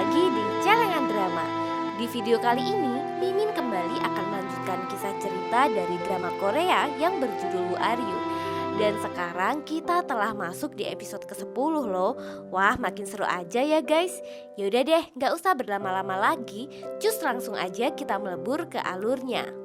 lagi di Celengan Drama. Di video kali ini, Mimin kembali akan melanjutkan kisah cerita dari drama Korea yang berjudul Woo Are You. Dan sekarang kita telah masuk di episode ke-10 loh. Wah, makin seru aja ya guys. Yaudah deh, gak usah berlama-lama lagi, cus langsung aja kita melebur ke alurnya.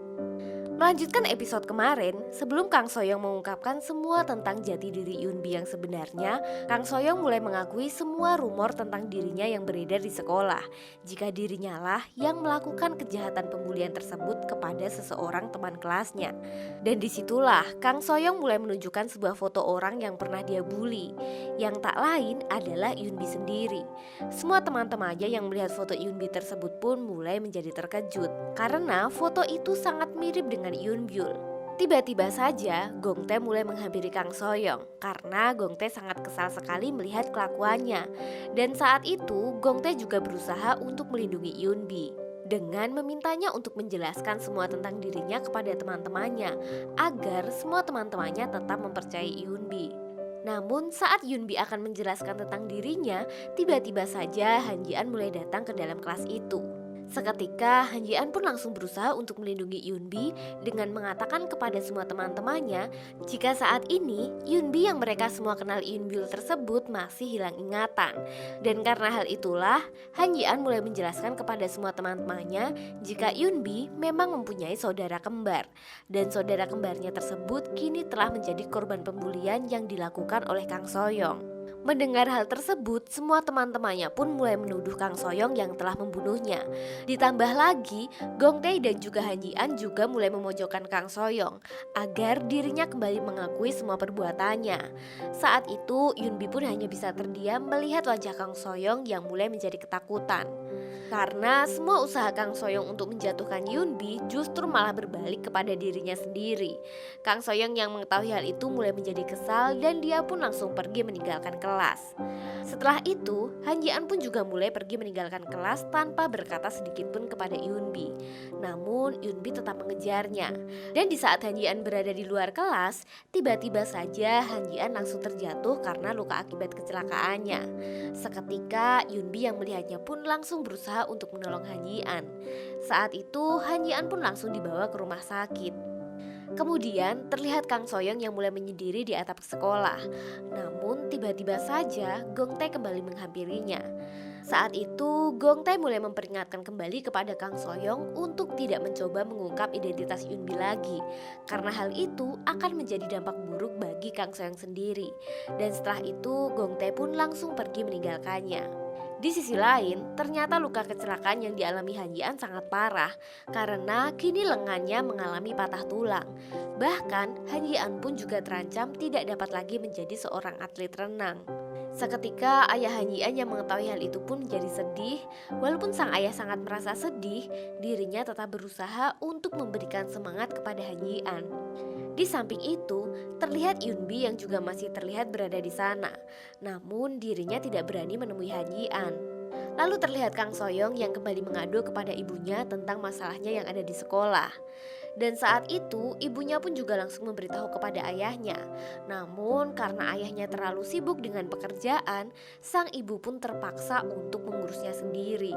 Melanjutkan episode kemarin, sebelum Kang Soyoung mengungkapkan semua tentang jati diri Yoonbi yang sebenarnya, Kang Soyoung mulai mengakui semua rumor tentang dirinya yang beredar di sekolah. Jika dirinya lah yang melakukan kejahatan pembulian tersebut kepada seseorang teman kelasnya. Dan disitulah Kang Soyoung mulai menunjukkan sebuah foto orang yang pernah dia bully. Yang tak lain adalah Yoonbi sendiri. Semua teman-temannya yang melihat foto Yoonbi tersebut pun mulai menjadi terkejut. Karena foto itu sangat mirip dengan Yoonbyul. Tiba-tiba saja Gong Tae mulai menghampiri Kang Soyoung karena Gong Tae sangat kesal sekali melihat kelakuannya. Dan saat itu Gong Tae juga berusaha untuk melindungi Yoonbi dengan memintanya untuk menjelaskan semua tentang dirinya kepada teman-temannya agar semua teman-temannya tetap mempercayai Yoonbi. Namun saat Yoonbi akan menjelaskan tentang dirinya, tiba-tiba saja Han Ji-an mulai datang ke dalam kelas itu. Seketika Han Ji-an pun langsung berusaha untuk melindungi Yoonbi dengan mengatakan kepada semua teman-temannya jika saat ini Yoonbi yang mereka semua kenal Yoonbyul tersebut masih hilang ingatan. Dan karena hal itulah Han Ji-an mulai menjelaskan kepada semua teman-temannya jika Yoonbi memang mempunyai saudara kembar. Dan saudara kembarnya tersebut kini telah menjadi korban pembulian yang dilakukan oleh Kang Soyoung. Mendengar hal tersebut, semua teman-temannya pun mulai menuduh Kang Soyoung yang telah membunuhnya. Ditambah lagi, Gong Tae dan juga Han Ji-an juga mulai memojokkan Kang Soyoung agar dirinya kembali mengakui semua perbuatannya. Saat itu, Yoonbi pun hanya bisa terdiam melihat wajah Kang Soyoung yang mulai menjadi ketakutan. Karena semua usaha Kang Soyoung untuk menjatuhkan Yoonbi justru malah berbalik kepada dirinya sendiri. Kang Soyoung yang mengetahui hal itu mulai menjadi kesal dan dia pun langsung pergi meninggalkan kelas. Setelah itu, Han Ji-an pun juga mulai pergi meninggalkan kelas tanpa berkata sedikit pun kepada Yoonbi. Namun Yoonbi tetap mengejarnya. Dan di saat Han Ji-an berada di luar kelas, tiba-tiba saja Han Ji-an langsung terjatuh karena luka akibat kecelakaannya. Seketika Yoonbi yang melihatnya pun langsung berusaha untuk menolong Han Ji-an. Saat itu Han Ji-an pun langsung dibawa ke rumah sakit. Kemudian terlihat Kang Soyoung yang mulai menyendiri di atap sekolah. Namun tiba-tiba saja Gong Tae kembali menghampirinya. Saat itu Gong Tae mulai memperingatkan kembali kepada Kang Soyoung untuk tidak mencoba mengungkap identitas Yoonbi lagi. Karena hal itu akan menjadi dampak buruk bagi Kang Soyoung sendiri. Dan setelah itu Gong Tae pun langsung pergi meninggalkannya. Di sisi lain, ternyata luka kecelakaan yang dialami Han Ji-an sangat parah karena kini lengannya mengalami patah tulang. Bahkan Han Ji-an pun juga terancam tidak dapat lagi menjadi seorang atlet renang. Seketika ayah Han Ji-an yang mengetahui hal itu pun menjadi sedih. Walaupun sang ayah sangat merasa sedih, dirinya tetap berusaha untuk memberikan semangat kepada Han Ji-an. Di samping itu, terlihat Yoonbi yang juga masih terlihat berada di sana. Namun dirinya tidak berani menemui Han Ji-an. Lalu terlihat Kang Soyoung yang kembali mengadu kepada ibunya tentang masalahnya yang ada di sekolah. Dan saat itu ibunya pun juga langsung memberitahu kepada ayahnya. Namun karena ayahnya terlalu sibuk dengan pekerjaan, sang ibu pun terpaksa untuk mengurusnya sendiri.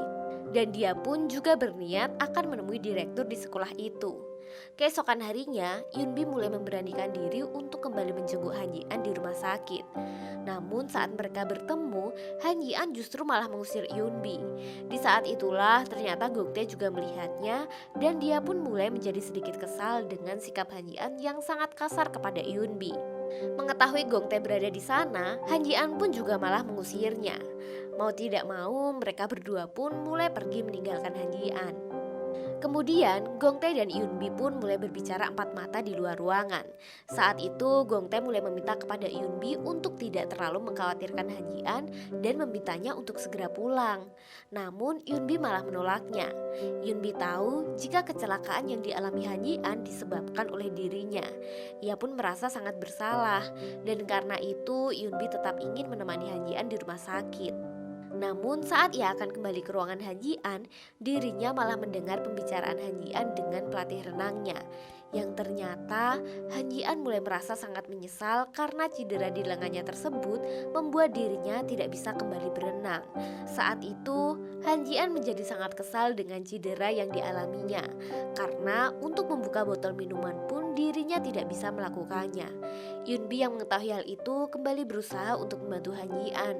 Dan dia pun juga berniat akan menemui direktur di sekolah itu. Keesokan harinya, Yoonbi mulai memberanikan diri untuk kembali menjenguk Han Ji-an di rumah sakit. Namun saat mereka bertemu, Han Ji-an justru malah mengusir Yoonbi. Di saat itulah ternyata Gong Tae juga melihatnya dan dia pun mulai menjadi sedikit kesal dengan sikap Han Ji-an yang sangat kasar kepada Yoonbi. Mengetahui Gong Tae berada di sana, Han Ji-an pun juga malah mengusirnya. Mau tidak mau, mereka berdua pun mulai pergi meninggalkan Han Ji-an. Kemudian Gong Tae dan Yoonbi pun mulai berbicara empat mata di luar ruangan. Saat itu Gong Tae mulai meminta kepada Yoonbi untuk tidak terlalu mengkhawatirkan Han Ji-an dan memintanya untuk segera pulang. Namun Yoonbi malah menolaknya. Yoonbi tahu jika kecelakaan yang dialami Han Ji-an disebabkan oleh dirinya. Ia pun merasa sangat bersalah dan karena itu Yoonbi tetap ingin menemani Han Ji-an di rumah sakit. Namun saat ia akan kembali ke ruangan Han Ji-an, dirinya malah mendengar pembicaraan Han Ji-an dengan pelatih renangnya. Yang ternyata Han Ji-an mulai merasa sangat menyesal karena cedera di lengannya tersebut membuat dirinya tidak bisa kembali berenang. Saat itu Han Ji-an menjadi sangat kesal dengan cedera yang dialaminya, karena untuk membuka botol minuman pun dirinya tidak bisa melakukannya. Yunbi yang mengetahui hal itu kembali berusaha untuk membantu Han Ji-an.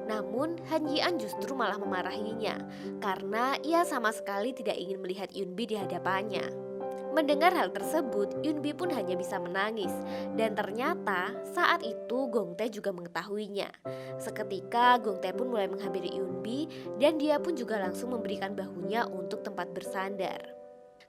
Namun Han Ji-an justru malah memarahinya karena ia sama sekali tidak ingin melihat Yunbi di hadapannya. Mendengar hal tersebut, Yunbi pun hanya bisa menangis. Dan ternyata saat itu Gong Tae juga mengetahuinya. Seketika Gong Tae pun mulai menghampiri Yunbi dan dia pun juga langsung memberikan bahunya untuk tempat bersandar.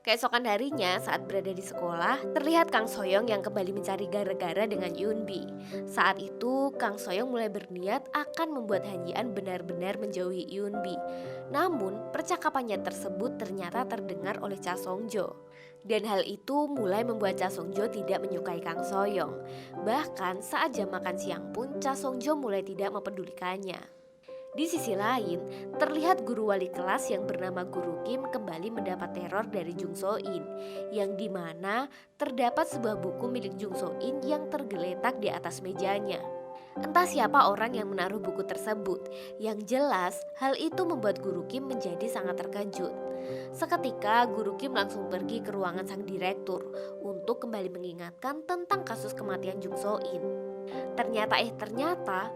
Keesokan harinya saat berada di sekolah, terlihat Kang Soyoung yang kembali mencari gara-gara dengan Yunbi. Saat itu Kang Soyoung mulai berniat akan membuat Han Ji-an benar-benar menjauhi Yunbi. Namun percakapannya tersebut ternyata terdengar oleh Cha Song-jo. Dan hal itu mulai membuat Cha Song-jo tidak menyukai Kang Soyoung. Bahkan saat jam makan siang pun Cha Song-jo mulai tidak mempedulikannya. Di sisi lain, terlihat guru wali kelas yang bernama Guru Kim kembali mendapat teror dari Jung So-in, yang dimana terdapat sebuah buku milik Jung So-in yang tergeletak di atas mejanya. Entah siapa orang yang menaruh buku tersebut. Yang jelas, hal itu membuat Guru Kim menjadi sangat terkejut. Seketika Guru Kim langsung pergi ke ruangan sang direktur untuk kembali mengingatkan tentang kasus kematian Jung So-in. Ternyata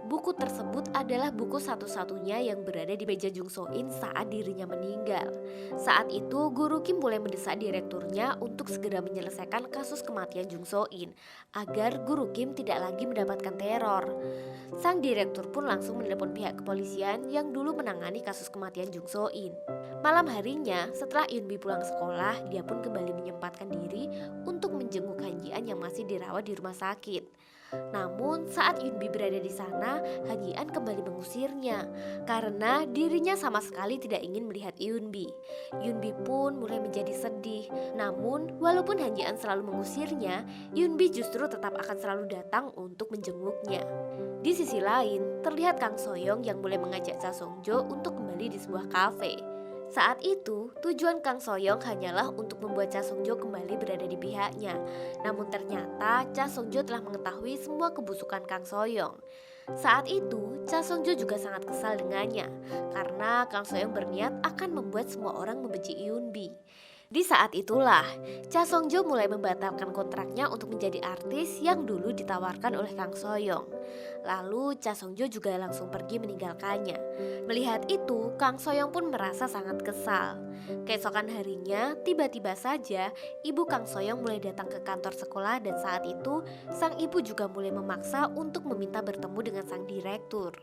buku tersebut adalah buku satu-satunya yang berada di meja Jung So-in saat dirinya meninggal. Saat itu Guru Kim mulai mendesak direkturnya untuk segera menyelesaikan kasus kematian Jung So-in agar Guru Kim tidak lagi mendapatkan teror. Sang direktur pun langsung menelepon pihak kepolisian yang dulu menangani kasus kematian Jung So-in. Malam harinya setelah Yunbi pulang sekolah, dia pun kembali menyempatkan diri untuk menjenguk Han Ji-an yang masih dirawat di rumah sakit. Namun saat Yunbi berada di sana, Han Ji-an kembali mengusirnya karena dirinya sama sekali tidak ingin melihat Yunbi. Yunbi pun mulai menjadi sedih. Namun walaupun Han Ji-an selalu mengusirnya, Yunbi justru tetap akan selalu datang untuk menjenguknya. Di sisi lain, terlihat Kang Soyoung yang mulai mengajak Cha Song-jo untuk kembali di sebuah kafe. Saat itu, tujuan Kang Soyoung hanyalah untuk membuat Cha Song-jo kembali berada di pihaknya. Namun ternyata Cha Song-jo telah mengetahui semua kebusukan Kang Soyoung. Saat itu, Cha Song-jo juga sangat kesal dengannya karena Kang Soyoung berniat akan membuat semua orang membenci Yunbi. Di saat itulah, Cha Song-jo mulai membatalkan kontraknya untuk menjadi artis yang dulu ditawarkan oleh Kang Soyoung. Lalu Cha Song-jo juga langsung pergi meninggalkannya. Melihat itu, Kang Soyoung pun merasa sangat kesal. Keesokan harinya, tiba-tiba saja ibu Kang Soyoung mulai datang ke kantor sekolah dan saat itu sang ibu juga mulai memaksa untuk meminta bertemu dengan sang direktur.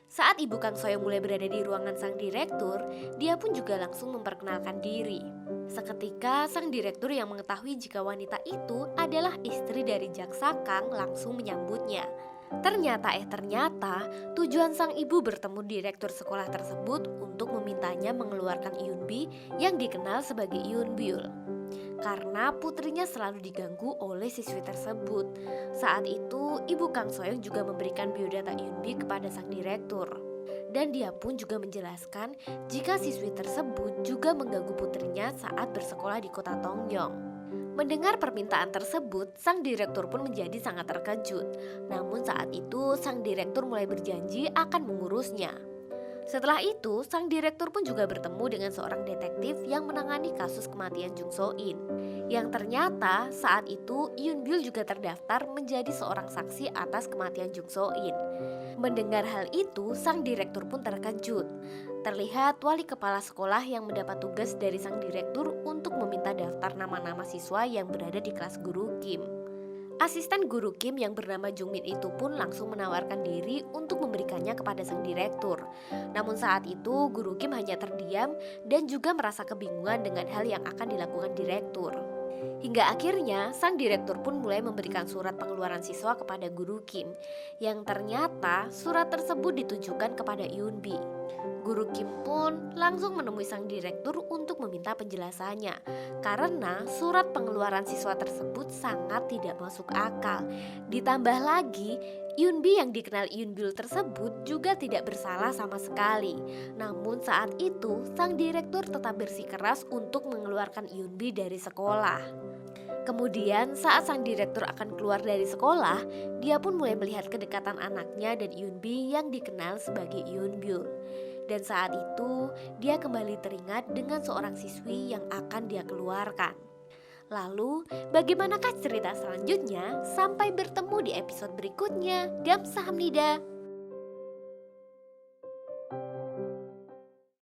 Saat ibu Kang Soyoung mulai berada di ruangan sang direktur, dia pun juga langsung memperkenalkan diri. Seketika sang direktur yang mengetahui jika wanita itu adalah istri dari jaksa Kang langsung menyambutnya. Ternyata tujuan sang ibu bertemu direktur sekolah tersebut untuk memintanya mengeluarkan Yunbi yang dikenal sebagai Yunbyul. Karena putrinya selalu diganggu oleh siswi tersebut. Saat itu ibu Kang Soyoung juga memberikan biodata Yunbi kepada sang direktur. Dan dia pun juga menjelaskan jika siswi tersebut juga mengganggu putrinya saat bersekolah di kota Tongyong. Mendengar permintaan tersebut, sang direktur pun menjadi sangat terkejut. Namun saat itu sang direktur mulai berjanji akan mengurusnya. Setelah itu, sang direktur pun juga bertemu dengan seorang detektif yang menangani kasus kematian Jung So-in. Yang ternyata saat itu Yunbyul juga terdaftar menjadi seorang saksi atas kematian Jung So-in. Mendengar hal itu, sang direktur pun terkejut. Terlihat wali kepala sekolah yang mendapat tugas dari sang direktur untuk meminta daftar nama-nama siswa yang berada di kelas Guru Kim. Asisten Guru Kim yang bernama Jung Min itu pun langsung menawarkan diri untuk memberikannya kepada sang direktur. Namun saat itu Guru Kim hanya terdiam dan juga merasa kebingungan dengan hal yang akan dilakukan direktur. Hingga akhirnya sang direktur pun mulai memberikan surat pengeluaran siswa kepada Guru Kim, yang ternyata surat tersebut ditujukan kepada Yunbi. Guru Kim pun langsung menemui sang direktur untuk meminta penjelasannya karena surat pengeluaran siswa tersebut sangat tidak masuk akal. Ditambah lagi Yoonbi yang dikenal Yoonbyul tersebut juga tidak bersalah sama sekali. Namun saat itu sang direktur tetap bersikeras untuk mengeluarkan Yoonbi dari sekolah. Kemudian saat sang direktur akan keluar dari sekolah, dia pun mulai melihat kedekatan anaknya dan Yoonbi yang dikenal sebagai Yoonbyul. Dan saat itu dia kembali teringat dengan seorang siswi yang akan dia keluarkan. Lalu, bagaimanakah cerita selanjutnya? Sampai bertemu di episode berikutnya. Gamsahamnida.